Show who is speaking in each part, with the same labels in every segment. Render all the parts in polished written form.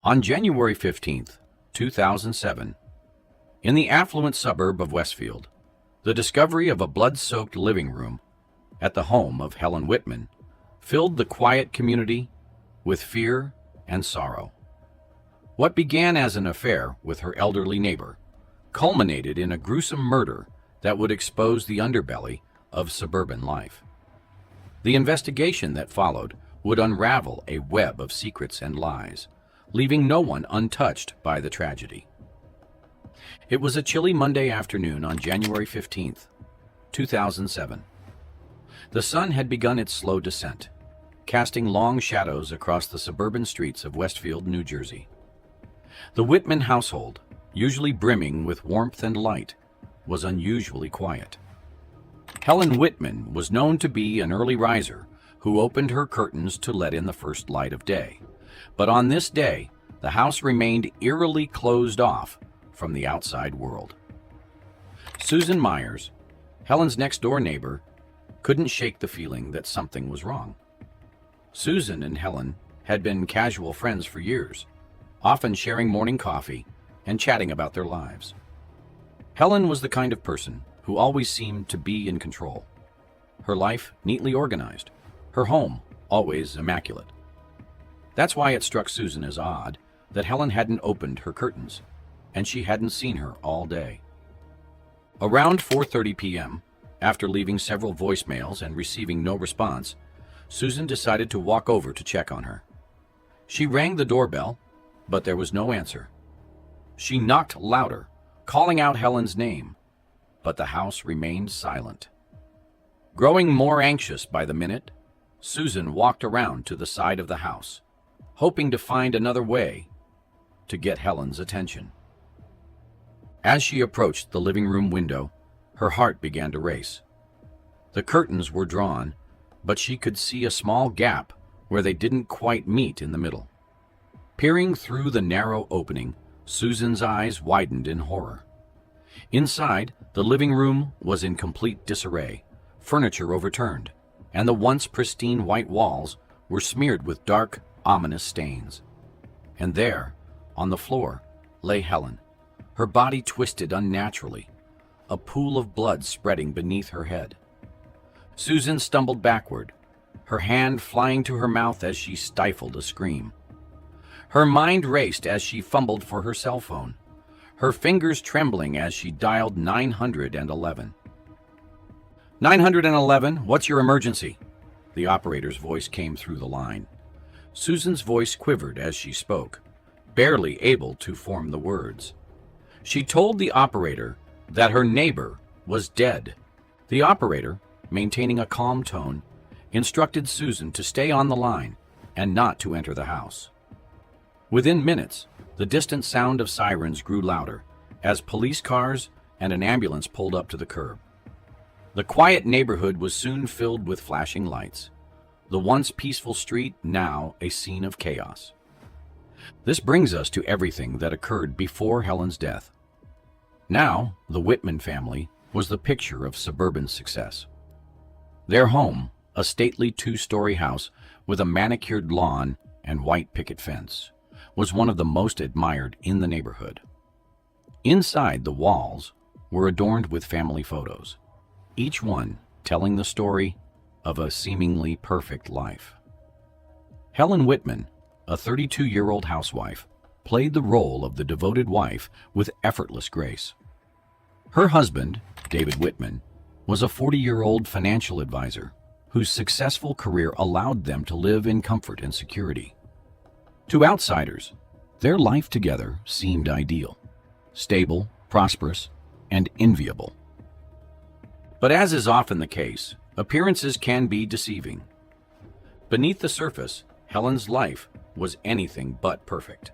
Speaker 1: On January 15th, 2007, in the affluent suburb of Westfield, the discovery of a blood-soaked living room at the home of Helen Whitman filled the quiet community with fear and sorrow. What began as an affair with her elderly neighbor culminated in a gruesome murder that would expose the underbelly of suburban life. The investigation that followed would unravel a web of secrets and lies, leaving no one untouched by the tragedy. It was a chilly Monday afternoon on January 15th, 2007. The sun had begun its slow descent, casting long shadows across the suburban streets of Westfield, New Jersey. The Whitman household, usually brimming with warmth and light, was unusually quiet. Helen Whitman was known to be an early riser who opened her curtains to let in the first light of day. But on this day, the house remained eerily closed off from the outside world. Susan Myers, Helen's next-door neighbor, couldn't shake the feeling that something was wrong. Susan and Helen had been casual friends for years, often sharing morning coffee and chatting about their lives. Helen was the kind of person who always seemed to be in control. Her life neatly organized, her home always immaculate. That's why it struck Susan as odd that Helen hadn't opened her curtains, and she hadn't seen her all day. Around 4:30 p.m., after leaving several voicemails and receiving no response, Susan decided to walk over to check on her. She rang the doorbell, but there was no answer. She knocked louder, calling out Helen's name, but the house remained silent. Growing more anxious by the minute, Susan walked around to the side of the house, hoping to find another way to get Helen's attention. As she approached the living room window, her heart began to race. The curtains were drawn, but she could see a small gap where they didn't quite meet in the middle. Peering through the narrow opening, Susan's eyes widened in horror. Inside, the living room was in complete disarray, furniture overturned, and the once pristine white walls were smeared with dark, ominous stains. And there, on the floor, lay Helen, her body twisted unnaturally, a pool of blood spreading beneath her head. Susan stumbled backward, her hand flying to her mouth as she stifled a scream. Her mind raced as she fumbled for her cell phone, her fingers trembling as she dialed 911. 911, what's your emergency? The operator's voice came through the line. Susan's voice quivered as she spoke, barely able to form the words. She told the operator that her neighbor was dead. The operator, maintaining a calm tone, instructed Susan to stay on the line and not to enter the house. Within minutes, the distant sound of sirens grew louder as police cars and an ambulance pulled up to the curb. The quiet neighborhood was soon filled with flashing lights, the once peaceful street now a scene of chaos. This brings us to everything that occurred before Helen's death. Now, the Whitman family was the picture of suburban success. Their home, a stately two-story house with a manicured lawn and white picket fence, was one of the most admired in the neighborhood. Inside, the walls were adorned with family photos, each one telling the story of a seemingly perfect life. Helen Whitman, a 32-year-old housewife, played the role of the devoted wife with effortless grace. Her husband, David Whitman, was a 40-year-old financial advisor whose successful career allowed them to live in comfort and security. To outsiders, their life together seemed ideal, stable, prosperous, and enviable. But as is often the case, appearances can be deceiving. Beneath the surface, Helen's life was anything but perfect.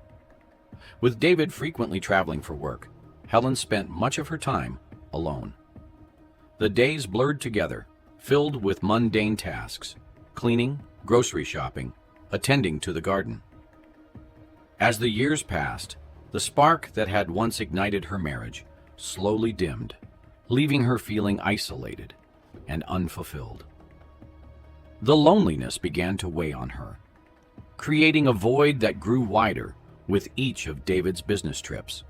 Speaker 1: With David frequently traveling for work, Helen spent much of her time alone. The days blurred together, filled with mundane tasks, cleaning, grocery shopping, attending to the garden. As the years passed, the spark that had once ignited her marriage slowly dimmed, leaving her feeling isolated and unfulfilled. The loneliness began to weigh on her, creating a void that grew wider with each of David's business trips.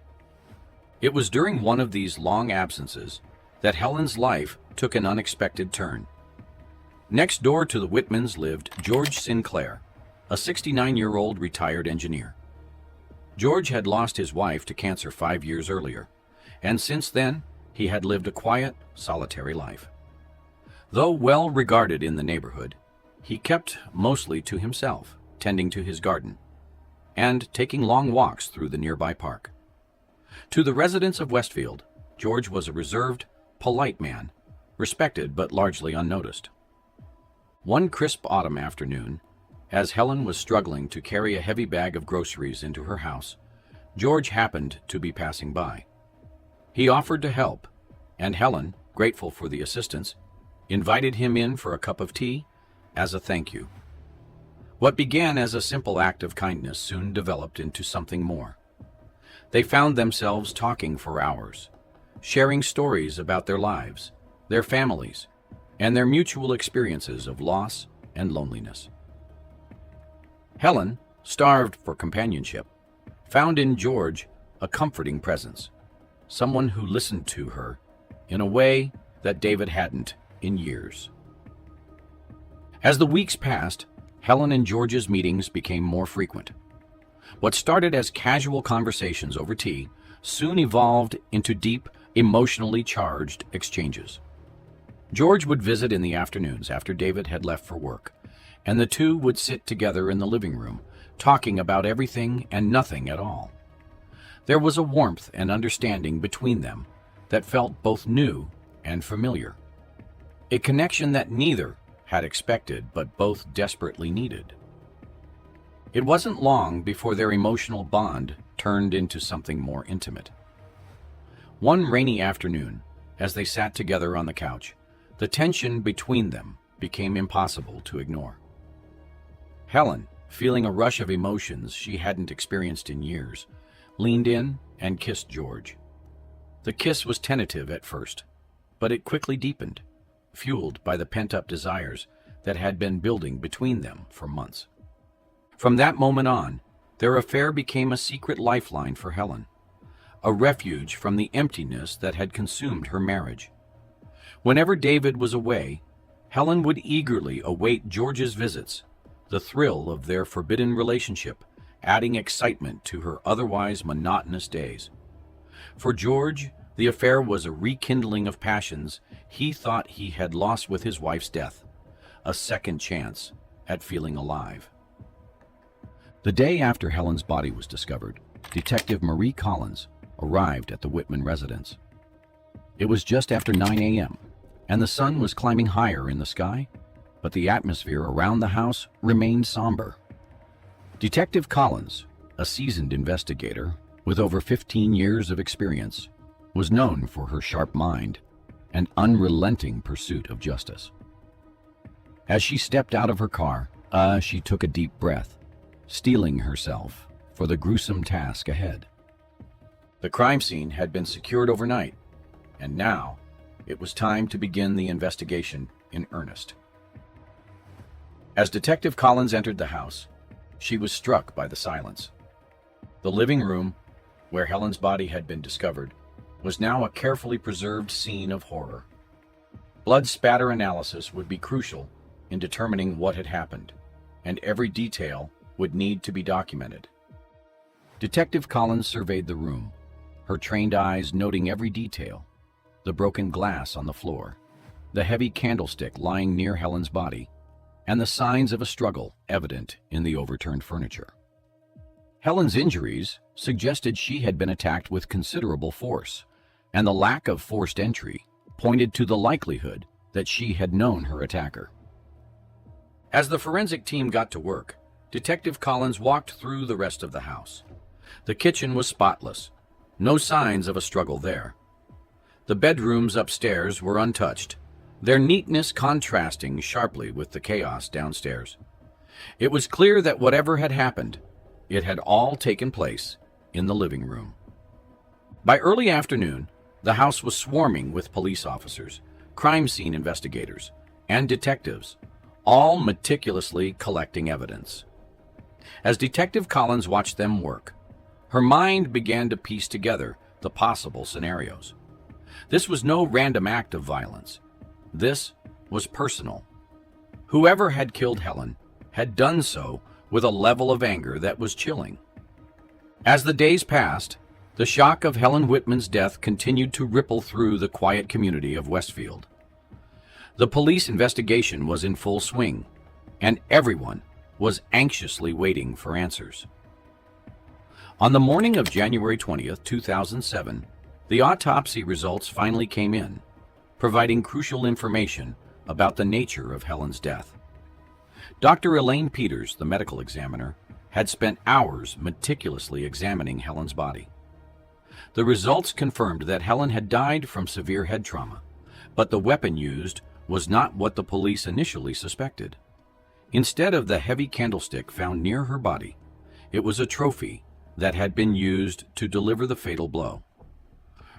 Speaker 1: It was during one of these long absences that Helen's life took an unexpected turn. Next door to the Whitmans lived George Sinclair, a 69-year-old retired engineer. George had lost his wife to cancer 5 years earlier, and since then, he had lived a quiet, solitary life. Though well regarded in the neighborhood, he kept mostly to himself, tending to his garden, and taking long walks through the nearby park. To the residents of Westfield, George was a reserved, polite man, respected but largely unnoticed. One crisp autumn afternoon, as Helen was struggling to carry a heavy bag of groceries into her house, George happened to be passing by. He offered to help, and Helen, grateful for the assistance, invited him in for a cup of tea as a thank you. What began as a simple act of kindness soon developed into something more. They found themselves talking for hours, sharing stories about their lives, their families, and their mutual experiences of loss and loneliness. Helen, starved for companionship, found in George a comforting presence, someone who listened to her in a way that David hadn't in years. As the weeks passed, Helen and George's meetings became more frequent. What started as casual conversations over tea soon evolved into deep, emotionally charged exchanges. George would visit in the afternoons after David had left for work, and the two would sit together in the living room, talking about everything and nothing at all. There was a warmth and understanding between them that felt both new and familiar. A connection that neither had expected but both desperately needed. It wasn't long before their emotional bond turned into something more intimate. One rainy afternoon, as they sat together on the couch, the tension between them became impossible to ignore. Helen, feeling a rush of emotions she hadn't experienced in years, leaned in and kissed George. The kiss was tentative at first, but it quickly deepened, fueled by the pent-up desires that had been building between them for months. From that moment on, their affair became a secret lifeline for Helen, a refuge from the emptiness that had consumed her marriage. Whenever David was away, Helen would eagerly await George's visits, the thrill of their forbidden relationship adding excitement to her otherwise monotonous days. For George, the affair was a rekindling of passions he thought he had lost with his wife's death, a second chance at feeling alive. The day after Helen's body was discovered, Detective Marie Collins arrived at the Whitman residence. It was just after 9 a.m., and the sun was climbing higher in the sky, but the atmosphere around the house remained somber. Detective Collins, a seasoned investigator with over 15 years of experience, was known for her sharp mind and unrelenting pursuit of justice. As she stepped out of her car, she took a deep breath, steeling herself for the gruesome task ahead. The crime scene had been secured overnight, and now it was time to begin the investigation in earnest. As Detective Collins entered the house, she was struck by the silence. The living room, where Helen's body had been discovered, was now a carefully preserved scene of horror. Blood spatter analysis would be crucial in determining what had happened, and every detail would need to be documented. Detective Collins surveyed the room, her trained eyes noting every detail: the broken glass on the floor, the heavy candlestick lying near Helen's body, and the signs of a struggle evident in the overturned furniture. Helen's injuries suggested she had been attacked with considerable force, and the lack of forced entry pointed to the likelihood that she had known her attacker. As the forensic team got to work, Detective Collins walked through the rest of the house. The kitchen was spotless, no signs of a struggle there. The bedrooms upstairs were untouched, their neatness contrasting sharply with the chaos downstairs. It was clear that whatever had happened, it had all taken place in the living room. By early afternoon, the house was swarming with police officers, crime scene investigators, and detectives, all meticulously collecting evidence. As Detective Collins watched them work, Her mind began to piece together the possible scenarios. This was no random act of violence. This was personal. Whoever had killed Helen had done so with a level of anger that was chilling. As the days passed, the shock of Helen Whitman's death continued to ripple through the quiet community of Westfield. The police investigation was in full swing, and everyone was anxiously waiting for answers. On the morning of January 20th, 2007, the autopsy results finally came in, providing crucial information about the nature of Helen's death. Dr. Elaine Peters, the medical examiner, had spent hours meticulously examining Helen's body. The results confirmed that Helen had died from severe head trauma, but the weapon used was not what the police initially suspected. Instead of the heavy candlestick found near her body, it was a trophy that had been used to deliver the fatal blow.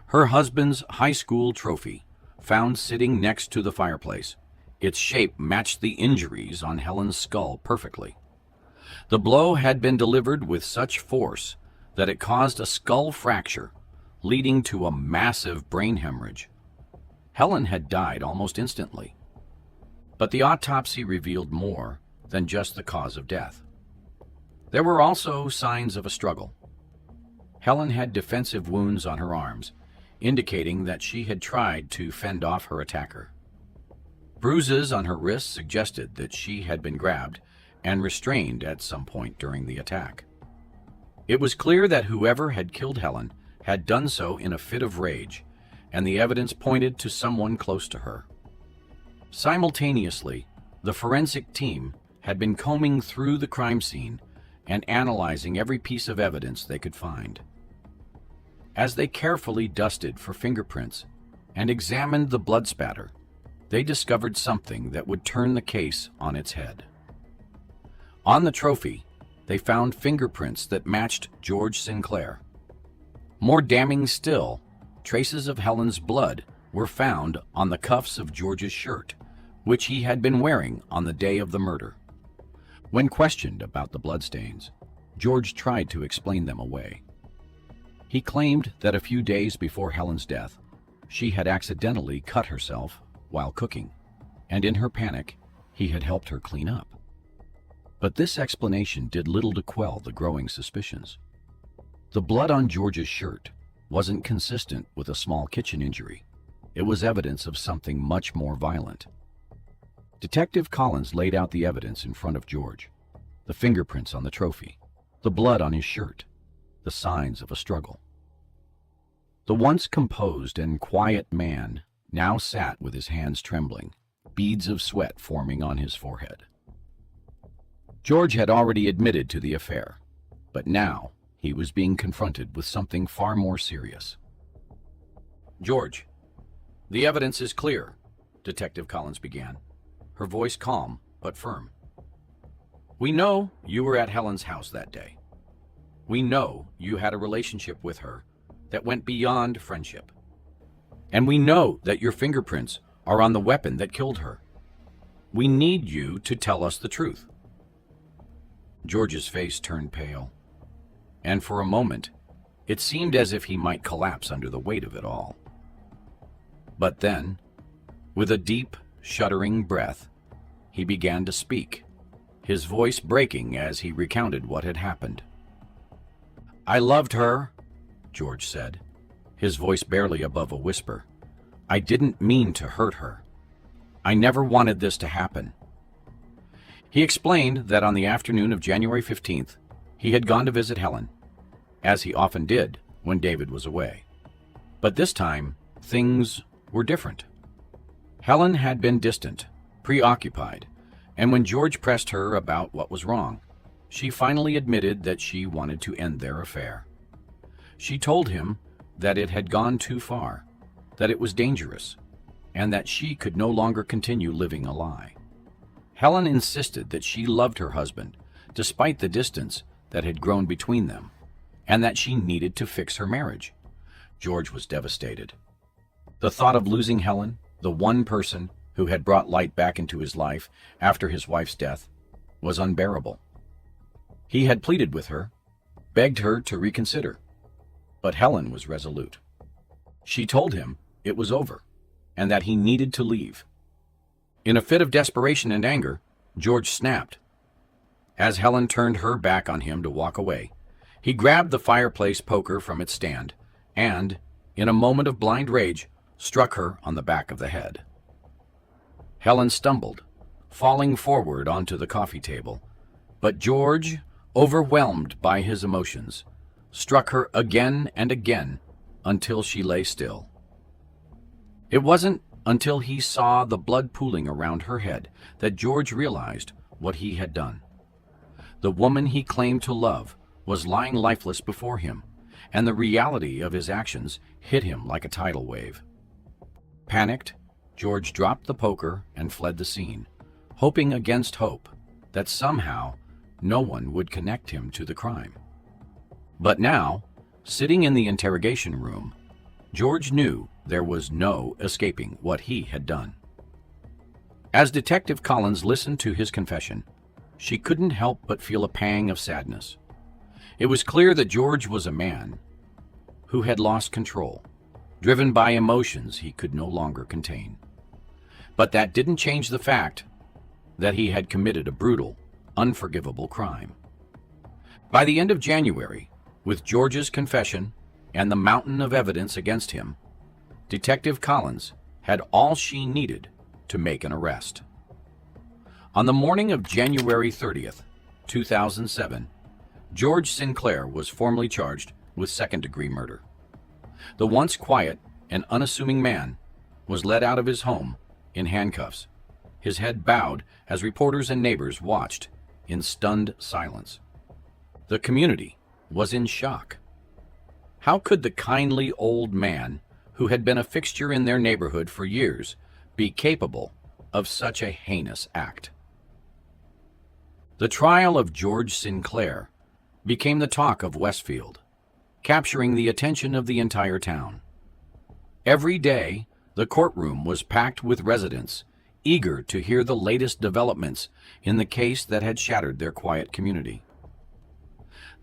Speaker 1: Her husband's high school trophy, found sitting next to the fireplace. Its shape matched the injuries on Helen's skull perfectly. The blow had been delivered with such force that it caused a skull fracture, leading to a massive brain hemorrhage. Helen had died almost instantly. But the autopsy revealed more than just the cause of death. There were also signs of a struggle. Helen had defensive wounds on her arms, indicating that she had tried to fend off her attacker. Bruises on her wrists suggested that she had been grabbed and restrained at some point during the attack. It was clear that whoever had killed Helen had done so in a fit of rage, and the evidence pointed to someone close to her. Simultaneously, the forensic team had been combing through the crime scene and analyzing every piece of evidence they could find. As they carefully dusted for fingerprints and examined the blood spatter, they discovered something that would turn the case on its head. On the trophy, they found fingerprints that matched George Sinclair. More damning still, traces of Helen's blood were found on the cuffs of George's shirt, which he had been wearing on the day of the murder. When questioned about the bloodstains, George tried to explain them away. He claimed that a few days before Helen's death, she had accidentally cut herself while cooking, and in her panic, he had helped her clean up. But this explanation did little to quell the growing suspicions. The blood on George's shirt wasn't consistent with a small kitchen injury. It was evidence of something much more violent. Detective Collins laid out the evidence in front of George: the fingerprints on the trophy, the blood on his shirt, the signs of a struggle. The once composed and quiet man now sat with his hands trembling, beads of sweat forming on his forehead. George had already admitted to the affair, but now he was being confronted with something far more serious. "George, the evidence is clear," Detective Collins began, her voice calm but firm. "We know you were at Helen's house that day. We know you had a relationship with her that went beyond friendship. And we know that your fingerprints are on the weapon that killed her. We need you to tell us the truth." George's face turned pale, and for a moment, it seemed as if he might collapse under the weight of it all. But then, with a deep, shuddering breath, he began to speak, his voice breaking as he recounted what had happened. "I loved her," George said, his voice barely above a whisper. "I didn't mean to hurt her. I never wanted this to happen." He explained that on the afternoon of January 15th, he had gone to visit Helen, as he often did when David was away. But this time, things were different. Helen had been distant, preoccupied, and when George pressed her about what was wrong, she finally admitted that she wanted to end their affair. She told him that it had gone too far, that it was dangerous, and that she could no longer continue living a lie. Helen insisted that she loved her husband, despite the distance that had grown between them, and that she needed to fix her marriage. George was devastated. The thought of losing Helen, the one person who had brought light back into his life after his wife's death, was unbearable. He had pleaded with her, begged her to reconsider, but Helen was resolute. She told him it was over and that he needed to leave. In a fit of desperation and anger, George snapped. As Helen turned her back on him to walk away, he grabbed the fireplace poker from its stand and, in a moment of blind rage, struck her on the back of the head. Helen stumbled, falling forward onto the coffee table, but George, overwhelmed by his emotions, struck her again and again until she lay still. It wasn't until he saw the blood pooling around her head that George realized what he had done. The woman he claimed to love was lying lifeless before him, and the reality of his actions hit him like a tidal wave. Panicked, George dropped the poker and fled the scene, hoping against hope that somehow no one would connect him to the crime. But now, sitting in the interrogation room, George knew there was no escaping what he had done. As Detective Collins listened to his confession, she couldn't help but feel a pang of sadness. It was clear that George was a man who had lost control, driven by emotions he could no longer contain. But that didn't change the fact that he had committed a brutal, unforgivable crime. By the end of January, with George's confession and the mountain of evidence against him, Detective Collins had all she needed to make an arrest. On the morning of January 30th, 2007, George Sinclair was formally charged with second-degree murder. The once quiet and unassuming man was led out of his home in handcuffs, his head bowed as reporters and neighbors watched in stunned silence. The community was in shock. How could the kindly old man, who had been a fixture in their neighborhood for years, be capable of such a heinous act? The trial of George Sinclair became the talk of Westfield, capturing the attention of the entire town. Every day, the courtroom was packed with residents eager to hear the latest developments in the case that had shattered their quiet community.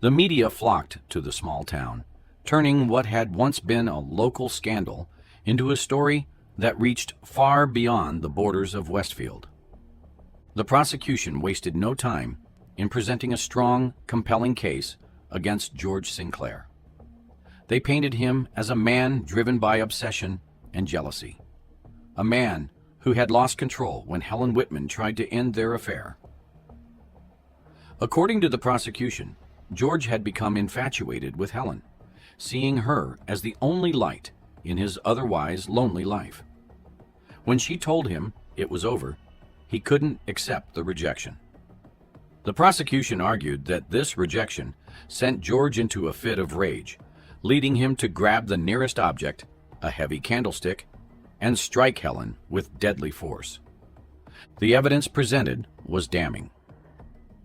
Speaker 1: The media flocked to the small town, turning what had once been a local scandal into a story that reached far beyond the borders of Westfield. The prosecution wasted no time in presenting a strong, compelling case against George Sinclair. They painted him as a man driven by obsession and jealousy, a man who had lost control when Helen Whitman tried to end their affair. According to the prosecution, George had become infatuated with Helen, seeing her as the only light in his otherwise lonely life. When she told him it was over, he couldn't accept the rejection. The prosecution argued that this rejection sent George into a fit of rage, leading him to grab the nearest object, a heavy candlestick, and strike Helen with deadly force. The evidence presented was damning.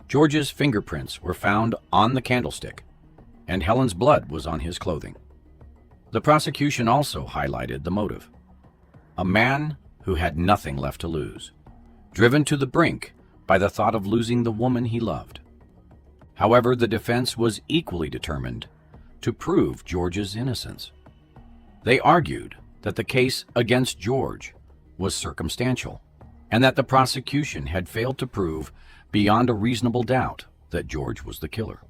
Speaker 1: George's fingerprints were found on the candlestick, and Helen's blood was on his clothing. The prosecution also highlighted the motive: a man who had nothing left to lose, driven to the brink by the thought of losing the woman he loved. However, the defense was equally determined to prove George's innocence. They argued that the case against George was circumstantial, and that the prosecution had failed to prove beyond a reasonable doubt that George was the killer.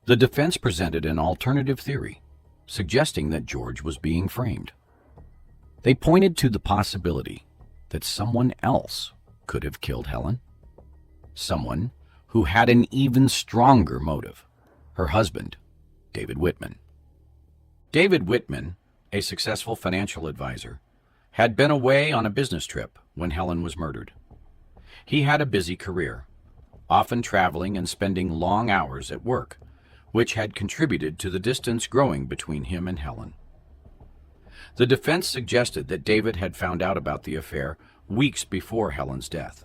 Speaker 1: The defense presented an alternative theory, suggesting that George was being framed. They pointed to the possibility that someone else could have killed Helen, someone who had an even stronger motive: her husband, David Whitman. David Whitman, a successful financial advisor, had been away on a business trip when Helen was murdered. He had a busy career, often traveling and spending long hours at work, which had contributed to the distance growing between him and Helen. The defense suggested that David had found out about the affair weeks before Helen's death.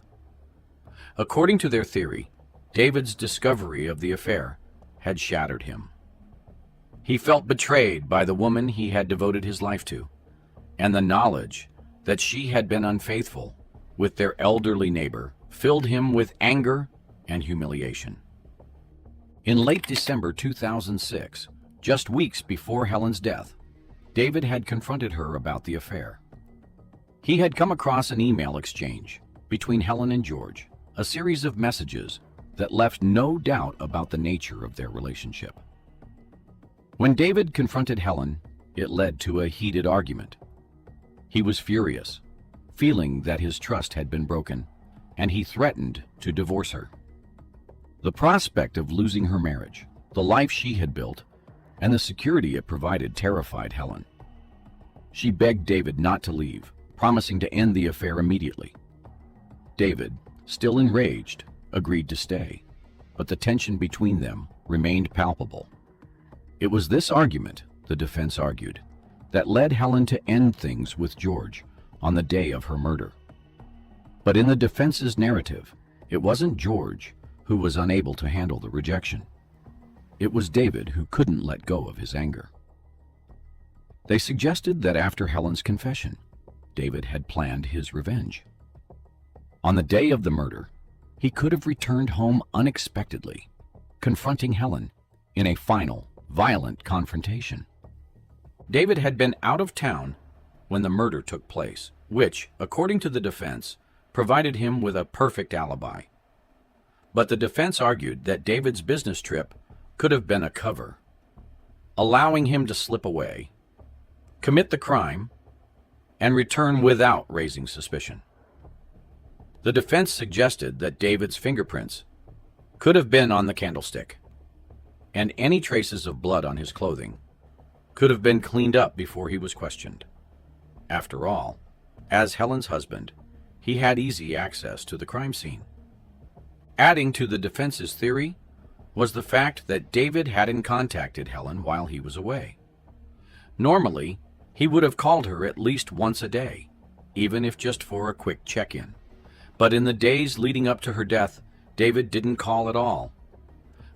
Speaker 1: According to their theory, David's discovery of the affair had shattered him. He felt betrayed by the woman he had devoted his life to, and the knowledge that she had been unfaithful with their elderly neighbor filled him with anger and humiliation. In late December 2006, just weeks before Helen's death, David had confronted her about the affair. He had come across an email exchange between Helen and George, a series of messages that left no doubt about the nature of their relationship. When David confronted Helen, it led to a heated argument. He was furious, feeling that his trust had been broken, and he threatened to divorce her. The prospect of losing her marriage, the life she had built, and the security it provided terrified Helen. She begged David not to leave, promising to end the affair immediately. David, still enraged, agreed to stay, but the tension between them remained palpable. It was this argument, the defense argued, that led Helen to end things with George on the day of her murder. But in the defense's narrative, it wasn't George who was unable to handle the rejection. It was David who couldn't let go of his anger. They suggested that after Helen's confession, David had planned his revenge. On the day of the murder, he could have returned home unexpectedly, confronting Helen in a final, violent confrontation. David had been out of town when the murder took place, which, according to the defense, provided him with a perfect alibi. But the defense argued that David's business trip could have been a cover, allowing him to slip away, commit the crime, and return without raising suspicion. The defense suggested that David's fingerprints could have been on the candlestick, and any traces of blood on his clothing could have been cleaned up before he was questioned. After all, as Helen's husband, he had easy access to the crime scene. Adding to the defense's theory was the fact that David hadn't contacted Helen while he was away. Normally, he would have called her at least once a day, even if just for a quick check-in. But in the days leading up to her death, David didn't call at all.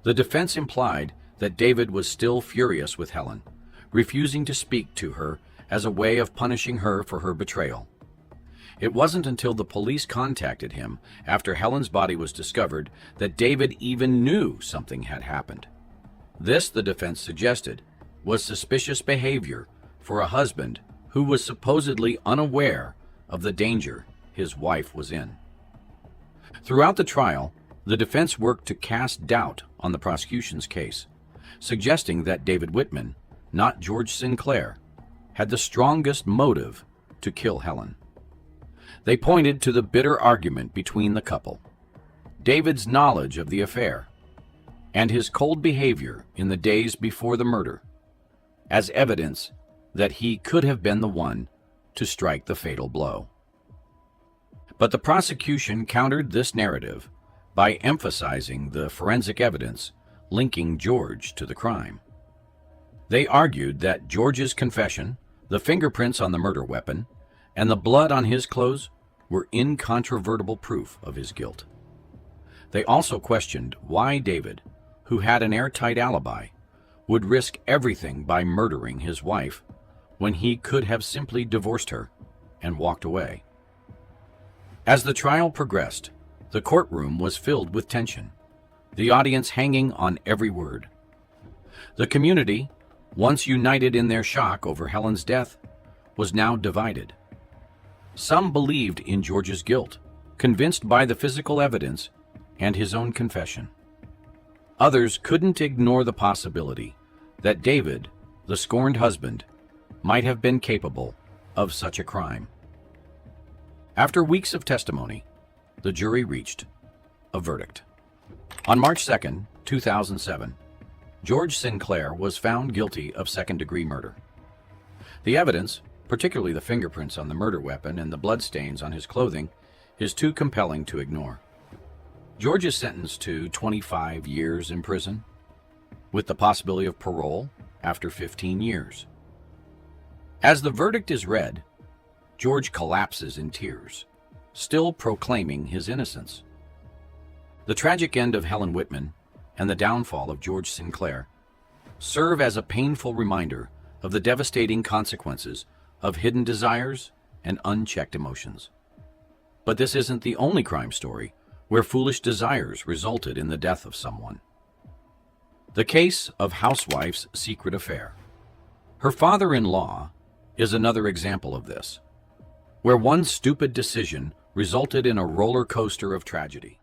Speaker 1: The defense implied that David was still furious with Helen, refusing to speak to her as a way of punishing her for her betrayal. It wasn't until the police contacted him after Helen's body was discovered that David even knew something had happened. This, the defense suggested, was suspicious behavior for a husband who was supposedly unaware of the danger his wife was in. Throughout the trial, the defense worked to cast doubt on the prosecution's case, suggesting that David Whitman, not George Sinclair, had the strongest motive to kill Helen. They pointed to the bitter argument between the couple, David's knowledge of the affair, and his cold behavior in the days before the murder, as evidence that he could have been the one to strike the fatal blow. But the prosecution countered this narrative by emphasizing the forensic evidence linking George to the crime. They argued that George's confession, the fingerprints on the murder weapon, and the blood on his clothes were incontrovertible proof of his guilt. They also questioned why David, who had an airtight alibi, would risk everything by murdering his wife when he could have simply divorced her and walked away. As the trial progressed, the courtroom was filled with tension, the audience hanging on every word. The community, once united in their shock over Helen's death, was now divided. Some believed in George's guilt, convinced by the physical evidence and his own confession. Others couldn't ignore the possibility that David, the scorned husband, might have been capable of such a crime. After weeks of testimony, the jury reached a verdict. On March 2, 2007, George Sinclair was found guilty of second-degree murder. The evidence, particularly the fingerprints on the murder weapon and the bloodstains on his clothing, is too compelling to ignore. George is sentenced to 25 years in prison, with the possibility of parole after 15 years. As the verdict is read, George collapses in tears, still proclaiming his innocence. The tragic end of Helen Whitman and the downfall of George Sinclair serve as a painful reminder of the devastating consequences of hidden desires and unchecked emotions. But this isn't the only crime story where foolish desires resulted in the death of someone. The case of Housewife's Secret Affair. Her father-in-law is another example of this, where one stupid decision resulted in a roller coaster of tragedy.